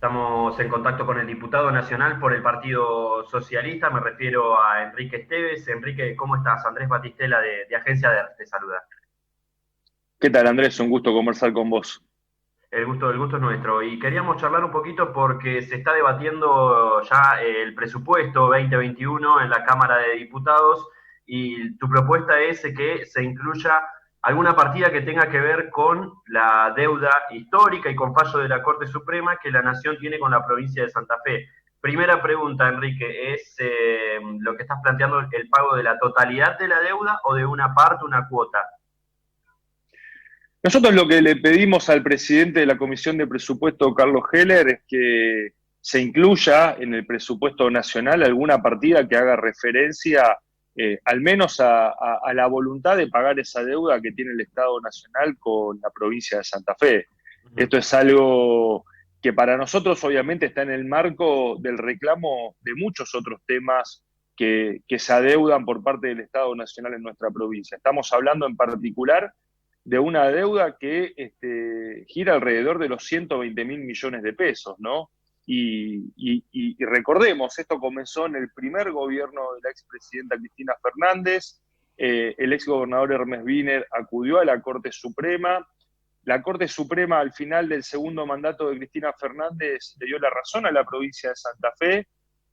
Estamos en contacto con el diputado nacional por el Partido Socialista, me refiero a Enrique Esteves. Enrique, ¿cómo estás? Andrés Batistela de Agencia DER te saluda. ¿Qué tal, Andrés? Un gusto conversar con vos. El gusto es nuestro. Y queríamos charlar un poquito porque se está debatiendo ya el presupuesto 2021 en la Cámara de Diputados y tu propuesta es que se incluya alguna partida que tenga que ver con la deuda histórica y con fallo de la Corte Suprema que la Nación tiene con la provincia de Santa Fe. Primera pregunta, Enrique, ¿es lo que estás planteando el pago de la totalidad de la deuda o de una parte, una cuota? Nosotros lo que le pedimos al presidente de la Comisión de Presupuesto, Carlos Heller, es que se incluya en el presupuesto nacional alguna partida que haga referencia al menos a la voluntad de pagar esa deuda que tiene el Estado Nacional con la provincia de Santa Fe. Uh -huh. Esto es algo que para nosotros obviamente está en el marco del reclamo de muchos otros temas que se adeudan por parte del Estado Nacional en nuestra provincia. Estamos hablando en particular de una deuda que gira alrededor de los 120.000 millones de pesos, ¿no? Y recordemos, esto comenzó en el primer gobierno de la expresidenta Cristina Fernández, el exgobernador Hermes Wiener acudió a la Corte Suprema, la Corte Suprema al final del segundo mandato de Cristina Fernández le dio la razón a la provincia de Santa Fe,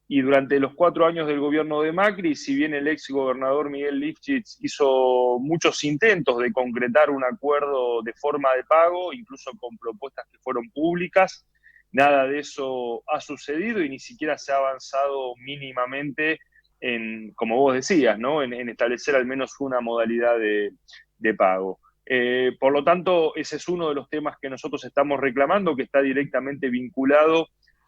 y durante los 4 años del gobierno de Macri, si bien el ex gobernador Miguel Lifchitz hizo muchos intentos de concretar un acuerdo de forma de pago, incluso con propuestas que fueron públicas, nada de eso ha sucedido y ni siquiera se ha avanzado mínimamente en, como vos decías, ¿no? en establecer al menos una modalidad de pago. Por lo tanto, ese es uno de los temas que nosotros estamos reclamando, que está directamente vinculado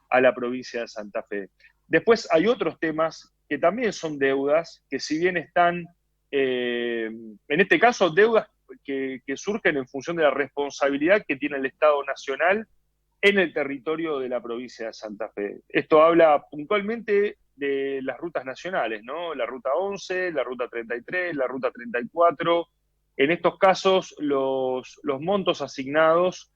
a la provincia de Santa Fe. Después hay otros temas que también son deudas, que si bien están, en este caso, deudas que surgen en función de la responsabilidad que tiene el Estado Nacional en el territorio de la provincia de Santa Fe. Esto habla puntualmente de las rutas nacionales, ¿no? La ruta 11, la ruta 33, la ruta 34. En estos casos, los montos asignados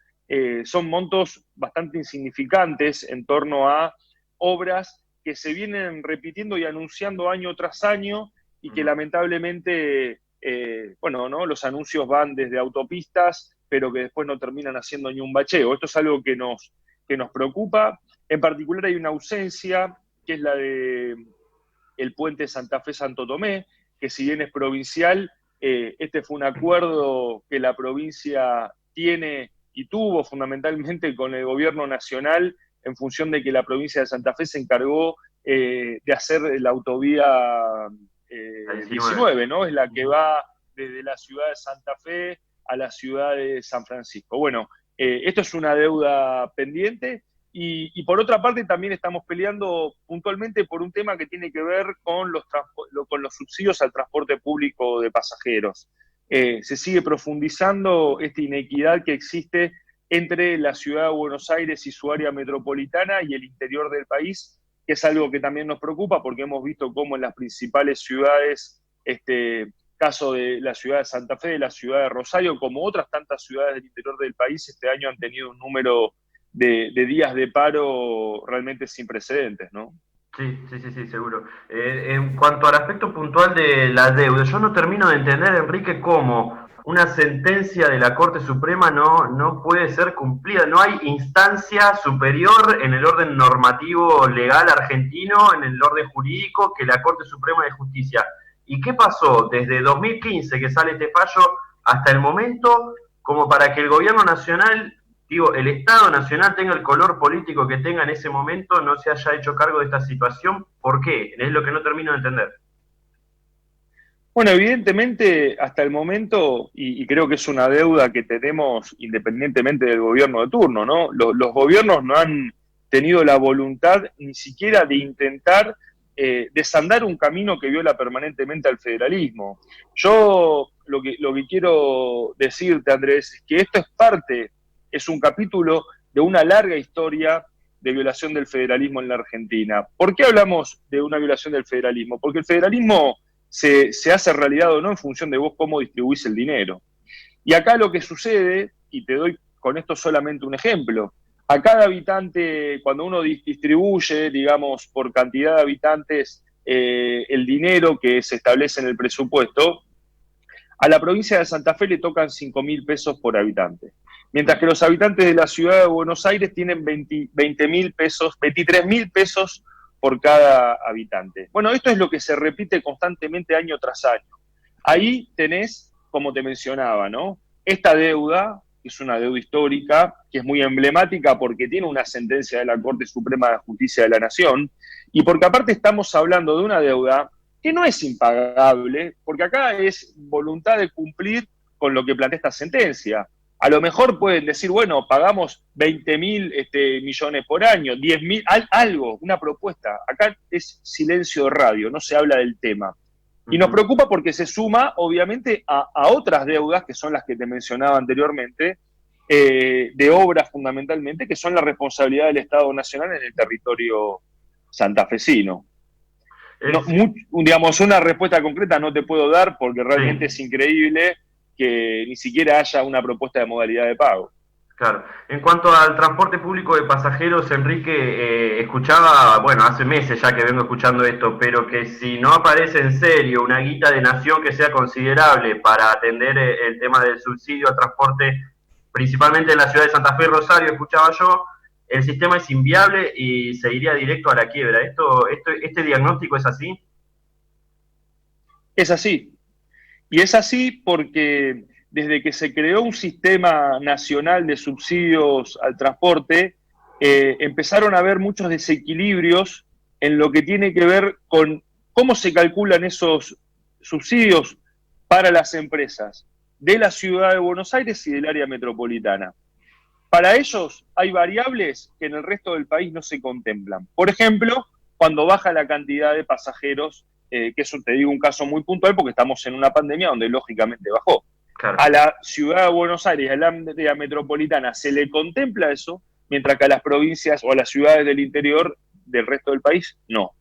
son montos bastante insignificantes en torno a obras que se vienen repitiendo y anunciando año tras año y Uh que -huh. lamentablemente, bueno, ¿no? Los anuncios van desde autopistas, pero que después no terminan haciendo ni un bacheo. Esto es algo que nos preocupa. En particular hay una ausencia, que es la de el puente Santa Fe-Santo Tomé, que si bien es provincial, este fue un acuerdo que la provincia tiene y tuvo fundamentalmente con el gobierno nacional en función de que la provincia de Santa Fe se encargó de hacer la autovía La 19. 19, ¿no? Es la Uh que -huh. va desde la ciudad de Santa Fe a la ciudad de San Francisco. Bueno, esto es una deuda pendiente y por otra parte también estamos peleando puntualmente por un tema que tiene que ver con los subsidios al transporte público de pasajeros. Se sigue profundizando esta inequidad que existe entre la ciudad de Buenos Aires y su área metropolitana y el interior del país, que es algo que también nos preocupa porque hemos visto cómo en las principales ciudades, caso de la ciudad de Santa Fe, de la ciudad de Rosario, como otras tantas ciudades del interior del país, este año han tenido un número de días de paro realmente sin precedentes, ¿no? Sí, sí, sí, sí, seguro. En cuanto al aspecto puntual de la deuda, yo no termino de entender, Enrique, cómo una sentencia de la Corte Suprema no puede ser cumplida. No hay instancia superior en el orden normativo legal argentino, en el orden jurídico, que la Corte Suprema de Justicia. ¿Y qué pasó desde 2015 que sale este fallo hasta el momento como para que el gobierno nacional, digo, el Estado Nacional tenga el color político que tenga en ese momento, no se haya hecho cargo de esta situación? ¿Por qué? Es lo que no termino de entender. Bueno, evidentemente hasta el momento, y creo que es una deuda que tenemos independientemente del gobierno de turno, ¿no? Los gobiernos no han tenido la voluntad ni siquiera de intentar desandar un camino que viola permanentemente al federalismo. Yo lo que quiero decirte, Andrés, es que esto es parte, es un capítulo de una larga historia de violación del federalismo en la Argentina. ¿Por qué hablamos de una violación del federalismo? Porque el federalismo se hace realidad o no en función de vos cómo distribuís el dinero. Y acá lo que sucede, y te doy con esto solamente un ejemplo, a cada habitante, cuando uno distribuye, digamos, por cantidad de habitantes el dinero que se establece en el presupuesto, a la provincia de Santa Fe le tocan 5.000 pesos por habitante, mientras que los habitantes de la ciudad de Buenos Aires tienen 20.000 pesos, 23.000 pesos por cada habitante. Bueno, esto es lo que se repite constantemente año tras año. Ahí tenés, como te mencionaba, ¿no? Esta deuda, que es una deuda histórica, que es muy emblemática porque tiene una sentencia de la Corte Suprema de Justicia de la Nación, y porque aparte estamos hablando de una deuda que no es impagable, porque acá es voluntad de cumplir con lo que plantea esta sentencia. A lo mejor pueden decir, bueno, pagamos 20.000 millones por año, 10.000, algo, una propuesta. Acá es silencio de radio, no se habla del tema. Y nos preocupa porque se suma, obviamente, a otras deudas, que son las que te mencionaba anteriormente, de obras fundamentalmente, que son la responsabilidad del Estado Nacional en el territorio santafesino. No, digamos, una respuesta concreta no te puedo dar porque realmente es increíble que ni siquiera haya una propuesta de modalidad de pago. Claro. En cuanto al transporte público de pasajeros, Enrique, escuchaba, bueno, hace meses ya que vengo escuchando esto, pero que si no aparece en serio una guita de nación que sea considerable para atender el tema del subsidio al transporte, principalmente en la ciudad de Santa Fe y Rosario, escuchaba yo, el sistema es inviable y se iría directo a la quiebra. ¿Este diagnóstico es así? Es así. Y es así porque desde que se creó un sistema nacional de subsidios al transporte, empezaron a haber muchos desequilibrios en lo que tiene que ver con cómo se calculan esos subsidios para las empresas de la ciudad de Buenos Aires y del área metropolitana. Para ellos hay variables que en el resto del país no se contemplan. Por ejemplo, cuando baja la cantidad de pasajeros, que eso te digo un caso muy puntual porque estamos en una pandemia donde lógicamente bajó. Claro. A la ciudad de Buenos Aires, a la área metropolitana, se le contempla eso, mientras que a las provincias o a las ciudades del interior del resto del país, no.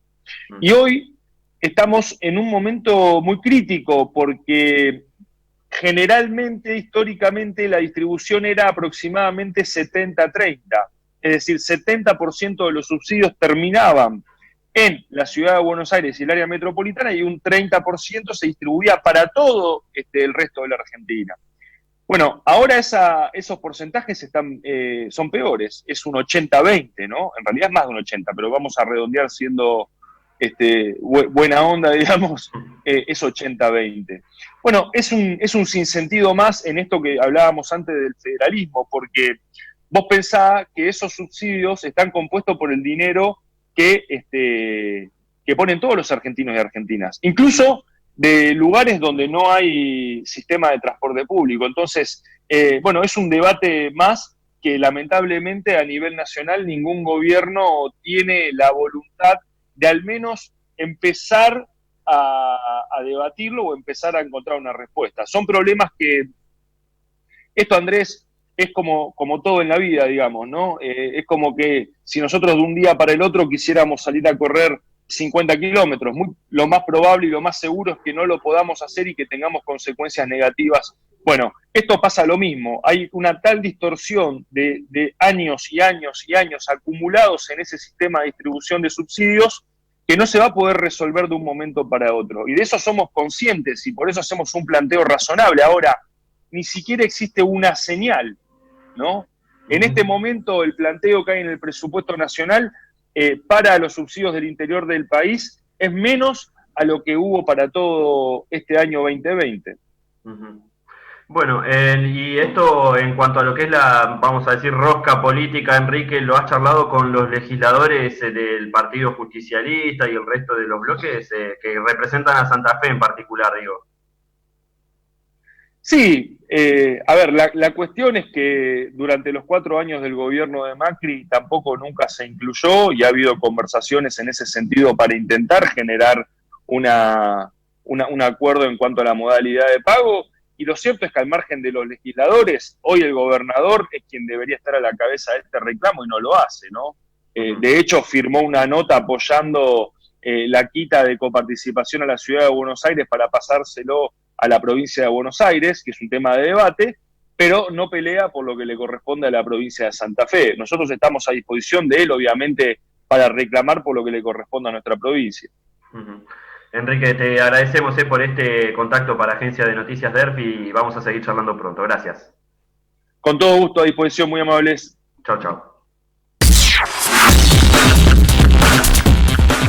Y hoy estamos en un momento muy crítico porque generalmente, históricamente, la distribución era aproximadamente 70-30, es decir, 70% de los subsidios terminaban en la ciudad de Buenos Aires y el área metropolitana y un 30% se distribuía para todo el resto de la Argentina. Bueno, ahora esos porcentajes son peores, es un 80-20, ¿no? En realidad es más de un 80, pero vamos a redondear siendo buena onda, digamos, es 80-20. Bueno, es un sinsentido más en esto que hablábamos antes del federalismo, porque vos pensás que esos subsidios están compuestos por el dinero que ponen todos los argentinos y argentinas, incluso de lugares donde no hay sistema de transporte público. Entonces, bueno, es un debate más que lamentablemente a nivel nacional ningún gobierno tiene la voluntad de al menos empezar a debatirlo o empezar a encontrar una respuesta. Son problemas que, esto Andrés, es como todo en la vida, digamos, ¿no? Es como que si nosotros de un día para el otro quisiéramos salir a correr 50 kilómetros, lo más probable y lo más seguro es que no lo podamos hacer y que tengamos consecuencias negativas. Bueno, esto pasa lo mismo, hay una tal distorsión de años y años y años acumulados en ese sistema de distribución de subsidios que no se va a poder resolver de un momento para otro. Y de eso somos conscientes y por eso hacemos un planteo razonable. Ahora, ni siquiera existe una señal, ¿no? En este momento el planteo que hay en el presupuesto nacional para los subsidios del interior del país es menos a lo que hubo para todo este año 2020. Bueno, y esto en cuanto a lo que es la, vamos a decir, rosca política, Enrique, ¿lo has charlado con los legisladores del Partido Justicialista y el resto de los bloques que representan a Santa Fe en particular, digo? Sí, a ver, la cuestión es que durante los 4 años del gobierno de Macri tampoco nunca se incluyó y ha habido conversaciones en ese sentido para intentar generar un acuerdo en cuanto a la modalidad de pago. Y lo cierto es que al margen de los legisladores, hoy el gobernador es quien debería estar a la cabeza de este reclamo y no lo hace, ¿no? De hecho, firmó una nota apoyando la quita de coparticipación a la ciudad de Buenos Aires para pasárselo a la provincia de Buenos Aires, que es un tema de debate, pero no pelea por lo que le corresponde a la provincia de Santa Fe. Nosotros estamos a disposición de él, obviamente, para reclamar por lo que le corresponde a nuestra provincia. Uh-huh. Enrique, te agradecemos por este contacto para Agencia de Noticias DERF y vamos a seguir charlando pronto. Gracias. Con todo gusto, a disposición, muy amables. Chao, chao.